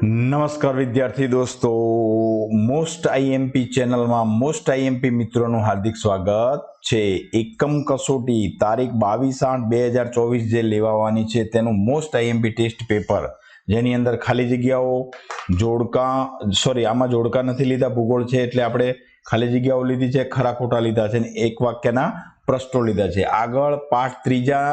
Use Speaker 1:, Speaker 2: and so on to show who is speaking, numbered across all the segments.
Speaker 1: નમસ્કાર વિદ્યાર્થી દોસ્તો, મોસ્ટ આઈએમપી ચેનલમાં મોસ્ટ આઈએમપી મિત્રોનું હાર્દિક સ્વાગત છે। એકમ કસોટી તારીખ 22/8/2024 જે લેવાવાની છે તેનું મોસ્ટ આઈએમપી ટેસ્ટ પેપર, જેની અંદર ખાલી જગ્યાઓ જોડકા આમાં જોડકા નથી લીધા, ભૂગોળ છે એટલે આપણે ખાલી જગ્યાઓ લીધી છે, ખરા ખોટા લીધા છે, એક વાક્યના પ્રશ્નો લીધા છે। આગળ પાઠ ત્રીજા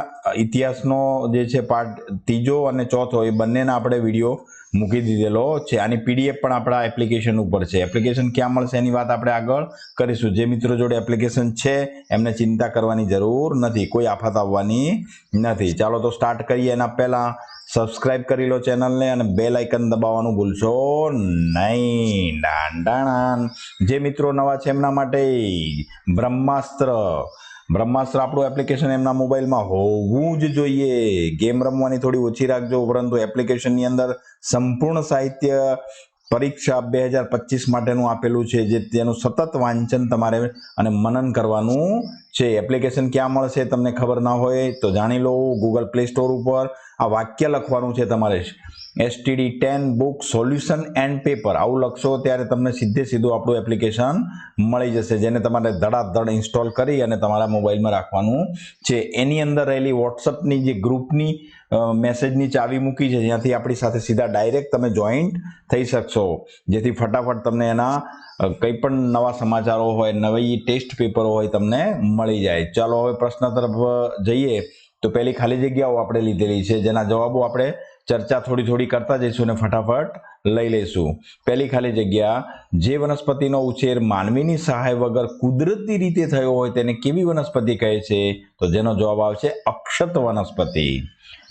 Speaker 1: ઇતિહાસનો જે છે પાઠ ત્રીજો અને ચોથો એ બંનેના આપણે વિડીયો મૂકી દીધેલો છે। આની પીડીએફ પણ આપણા એપ્લિકેશન ઉપર છે। એપ્લિકેશન ક્યાં મળશે એની વાત આપણે આગળ કરીશું। જે મિત્રો જોડે એપ્લિકેશન છે એમને ચિંતા કરવાની જરૂર નથી, કોઈ આફત આવવાની નથી। ચાલો તો સ્ટાર્ટ કરીએ। એના પહેલા સબસ્ક્રાઇબ કરી લો ચેનલને અને બેલ આઇકન દબાવવાનું ભૂલશો નહીં। જે મિત્રો નવા છે એમના માટે બ્રહ્માસ્ત્ર આપણું એપ્લિકેશન એમના મોબાઈલમાં હોવું જ જોઈએ। ગેમ રમવાની થોડી ઓછી રાખજો, પરંતુ એપ્લિકેશનની અંદર સંપૂર્ણ સાહિત્ય પરીક્ષા 2025 માટેનું આપેલું છે, જે તેનું સતત વાંચન તમારે અને મનન કરવાનું છે। એપ્લિકેશન ક્યાં મળશે તમને ખબર ના હોય તો જાણી લો, ગૂગલ પ્લે સ્ટોર ઉપર આ વાક્ય લખવાનું છે તમારે, STD10 book solution and paper આવું લખશો ત્યારે તમને સીધું આપણું એપ્લિકેશન મળી જશે, જેને તમારે ધડાધડ ઇન્સ્ટોલ કરી અને તમારા મોબાઈલમાં રાખવાનું છે। એની અંદર રહેલી વોટ્સઅપની જે ગ્રુપની મેસેજની ચાવી મૂકી છે, જ્યાંથી આપણી સાથે સીધા ડાયરેક્ટ તમે જોઈન્ટ થઈ શકશો, જેથી ફટાફટ તમને એના કંઈ પણ નવા સમાચારો હોય, નવી ટેસ્ટ પેપરો હોય તમને મળી જાય। ચાલો હવે પ્રશ્ન તરફ જઈએ તો પહેલી ખાલી જગ્યાઓ આપણે લીધેલી છે, જેના જવાબો આપણે ચર્ચા થોડી કરતા જઈશું અને ફટાફટ લઈ લઈશું। પહેલી ખાલી જગ્યા, જે વનસ્પતિનો ઉછેર માનવીની સહાય વગર કુદરતી રીતે થયો હોય તેને કેવી વનસ્પતિ કહે છે? તો જેનો જવાબ આવશે અક્ષત વનસ્પતિ।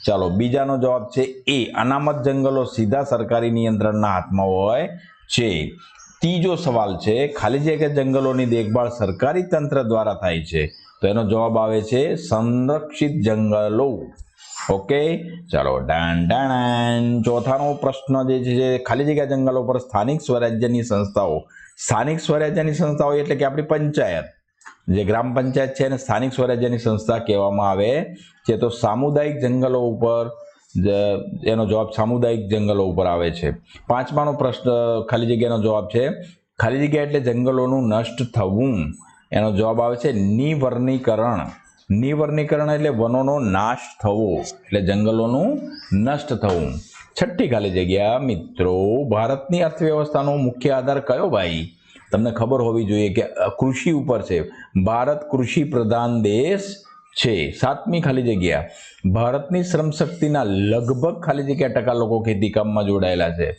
Speaker 1: ચાલો બીજાનો જવાબ છે એ, અનામત જંગલો સીધા સરકારી નિયંત્રણના હાથમાં હોય છે। ત્રીજો સવાલ છે, ખાલી જગ્યા જંગલોની દેખભાળ સરકારી તંત્ર દ્વારા થાય છે, તો એનો જવાબ આવે છે સંરક્ષિત જંગલો। ઓકે, ચાલો ચોથાનો પ્રશ્ન જે છે, ખાલી જગ્યા જંગલો પર સ્થાનિક સ્વરાજ્યની સંસ્થાઓ એટલે કે આપણી પંચાયત, જે ગ્રામ પંચાયત છે એને સ્થાનિક સ્વરાજ્યની સંસ્થા કહેવામાં આવે છે, તો સામુદાયિક જંગલો ઉપર એનો જવાબ સામુદાયિક જંગલો ઉપર આવે છે। પાંચમાનો પ્રશ્ન ખાલી જગ્યાનો જવાબ છે, ખાલી જગ્યા એટલે જંગલોનું નષ્ટ થવું, એનો જવાબ આવે છે નિવર્ણીકરણ એટલે વનોનો નાશ થવો, એટલે જંગલોનું નષ્ટ થવું। છઠ્ઠી ખાલી જગ્યા મિત્રો, ભારતની અર્થવ્યવસ્થાનો મુખ્ય આધાર કયો ભાઈ? તમને ખબર હોવી જોઈએ કે કૃષિ ઉપર છે, ભારત કૃષિ પ્રધાન દેશ છે। સાતમી ખાલી જગ્યા, ભારતની શ્રમ શક્તિના લગભગ ખાલી જગ્યા ટકા લોકો ખેતીકામમાં જોડાયેલા છે,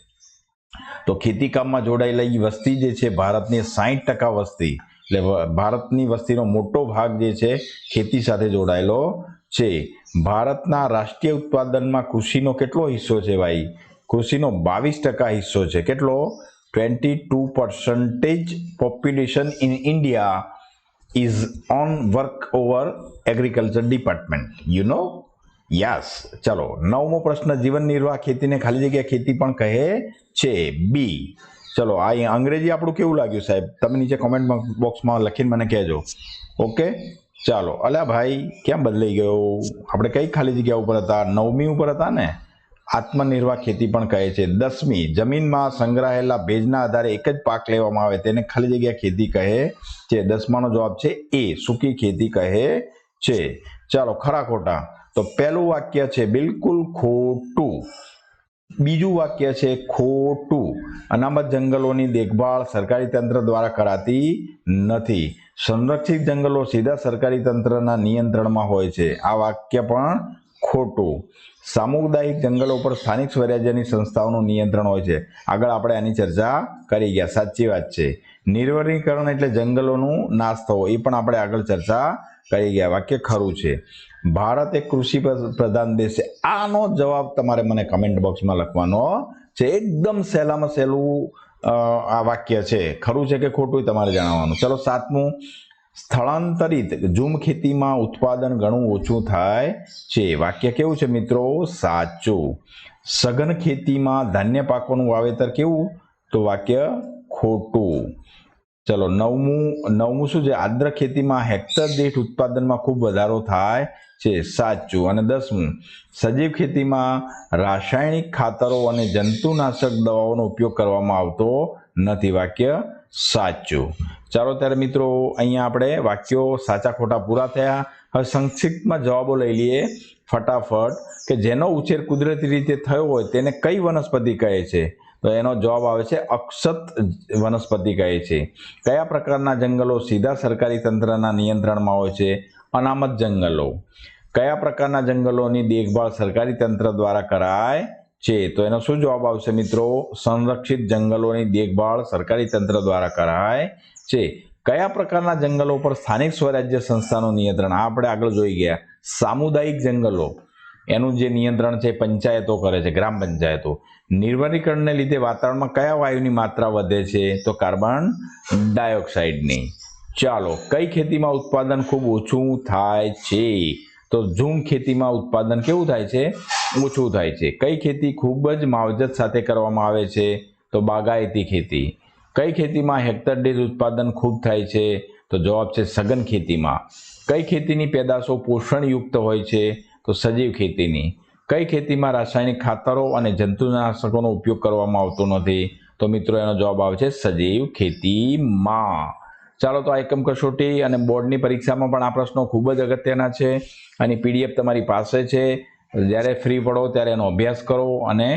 Speaker 1: તો ખેતીકામમાં જોડાયેલી વસ્તી જે છે ભારતની 60% વસ્તી, એટલે ભારતની વસ્તીનો મોટો ભાગ જે છે ખેતી સાથે જોડાયેલો છે। ભારતના રાષ્ટ્રીય ઉત્પાદનમાં કૃષિનો કેટલો હિસ્સો છે ભાઈ? કૃષિનો 22% હિસ્સો છે। કેટલો? 22% population in India is on work over agriculture department, you know? Yes. ચલો નવમો પ્રશ્ન, જીવન નિર્વાહ ખેતીને ખાલી જગ્યા ખેતી પણ કહે છે, બી। ચલો આ અંગ્રેજી આપણું કેવું લાગ્યું સાહેબ? તમે નીચે કોમેન્ટ બોક્સમાં લખીને મને કહેજો। ઓકે, ચાલો અલ્યા ભાઈ ક્યાં બદલાઈ ગયો? આપણે કઈ ખાલી જગ્યા ઉપર હતા? નવમી ઉપર હતા ને? આત્મનિર્વાહ ખેતી પણ કહે છે। 10મી, જમીનમાં સંગ્રહાયેલા ભેજના આધારે એક જ પાક લેવામાં આવે તેને ખાલી જગ્યા ખેતી કહે છે। 10માનો જવાબ છે એ, સૂકી ખેતી કહે છે। ચાલો ખરા ખોટા, તો પહેલું વાક્ય છે બિલકુલ ખોટું, બીજું વાક્ય છે ખોટું, અનામત જંગલોની દેખભાળ સરકારી તંત્ર દ્વારા કરાતી નથી, સંરક્ષિત જંગલો સીધા સરકારી તંત્રના નિયંત્રણમાં હોય છે, આ વાક્ય પણ ખોટું, સામુદાયિક જંગલો પર સ્થાનિક સ્વરાજ્યની સંસ્થાઓનું નિયંત્રણ હોય છે, આગળ આપણે આની ચર્ચા કરી ગયા, સાચી વાત છે। નિર્વર્ણીકરણ એટલે જંગલોનું નાશ થવો, એ પણ આપણે આગળ ચર્ચા કરી ગયા, વાક્ય ખરું છે। ભારત એક કૃષિ પ્રધાન દેશ છે, આનો જવાબ તમારે મને કમેન્ટ બોક્સમાં લખવાનો છે, એકદમ સહેલામાં સહેલું આ વાક્ય છે, ખરું છે કે ખોટું તમારે જણાવવાનું। ચલો 7મું, સ્થળાંતરિત ઝૂમ ખેતીમાં ઉત્પાદન ઘણું ઓછું થાય છે, વાક્ય કેવું છે મિત્રો? સાચું। સઘન ખેતીમાં ધાન્ય પાકોનું વાવેતર કેવું? તો વાક્ય ખોટું। ચલો નવમું શું છે? આદ્ર ખેતીમાં હેક્ટર દીઠ ઉત્પાદનમાં ખૂબ વધારો થાય છે સાચું. અને 10મું, સજીવ ખેતીમાં રાસાયણિક ખાતરો અને જંતુનાશક દવાઓનો ઉપયોગ કરવામાં આવતો નથી. વાક્ય સાચું. ચાલો ત્યારે મિત્રો અહીંયા આપણે વાક્યો સાચા ખોટા પૂરા થયા. હવે સંક્ષિપ્તમાં જવાબો લઈ લઈએ ફટાફટ કે જેનો ઉછેર કુદરતી રીતે થયો હોય તેને કઈ વનસ્પતિ કહે છે? તો એનો જવાબ આવે છે અક્ષત વનસ્પતિ કહે છે. કયા પ્રકારના જંગલો સીધા સરકારી તંત્રના નિયંત્રણમાં હોય છે? અનામત જંગલો. કયા પ્રકારના જંગલોની દેખભાળ સરકારી તંત્ર દ્વારા કરાય છે? તો એનો શું જવાબ આવશે મિત્રો? સંરક્ષિત જંગલોની દેખભાળ સરકારી તંત્ર દ્વારા કરાય છે. કયા પ્રકારના જંગલો પર સ્થાનિક સ્વરાજ્ય સંસ્થાનું નિયંત્રણ? આપણે આગળ જોઈ ગયા. સામુદાયિક જંગલો એનું જે નિયંત્રણ છે પંચાયતો કરે છે, ગ્રામ પંચાયતો. નિર્વનીકરણને લીધે વાતાવરણમાં કયા વાયુની માત્રા વધે છે? તો કાર્બન ડાયોક્સાઇડની. ચાલો, કઈ ખેતીમાં ઉત્પાદન ખૂબ ઓછું થાય છે? તો ઝૂમ ખેતીમાં ઉત્પાદન કેવું થાય છે? ઓછું થાય છે. કઈ ખેતી ખૂબ જ માવજત સાથે કરવામાં આવે છે? તો બાગાયતી ખેતી. કઈ ખેતીમાં હેક્ટર દીઠ ઉત્પાદન ખૂબ થાય છે? તો જવાબ છે સઘન ખેતીમાં. કઈ ખેતીની પેદાશો પોષણયુક્ત હોય છે? તો સજીવ ખેતીની. કઈ ખેતીમાં રાસાયણિક ખાતરો અને જંતુનાશકોનો ઉપયોગ કરવામાં આવતો નથી? તો મિત્રો એનો જવાબ આવે છે સજીવ ખેતીમાં. ચાલો, તો આ એકમ કસોટી અને બોર્ડની પરીક્ષામાં પણ આ પ્રશ્નો ખૂબ જ અગત્યના છે. અને પીડીએફ તમારી પાસે છે. જ્યારે ફ્રી પડો ત્યારે એનો અભ્યાસ કરો અને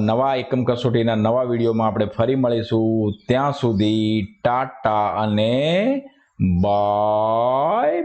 Speaker 1: નવા એકમ કસોટીના નવા વિડીયોમાં આપણે ફરી મળીશું. ત્યાં સુધી ટાટા અને બાય.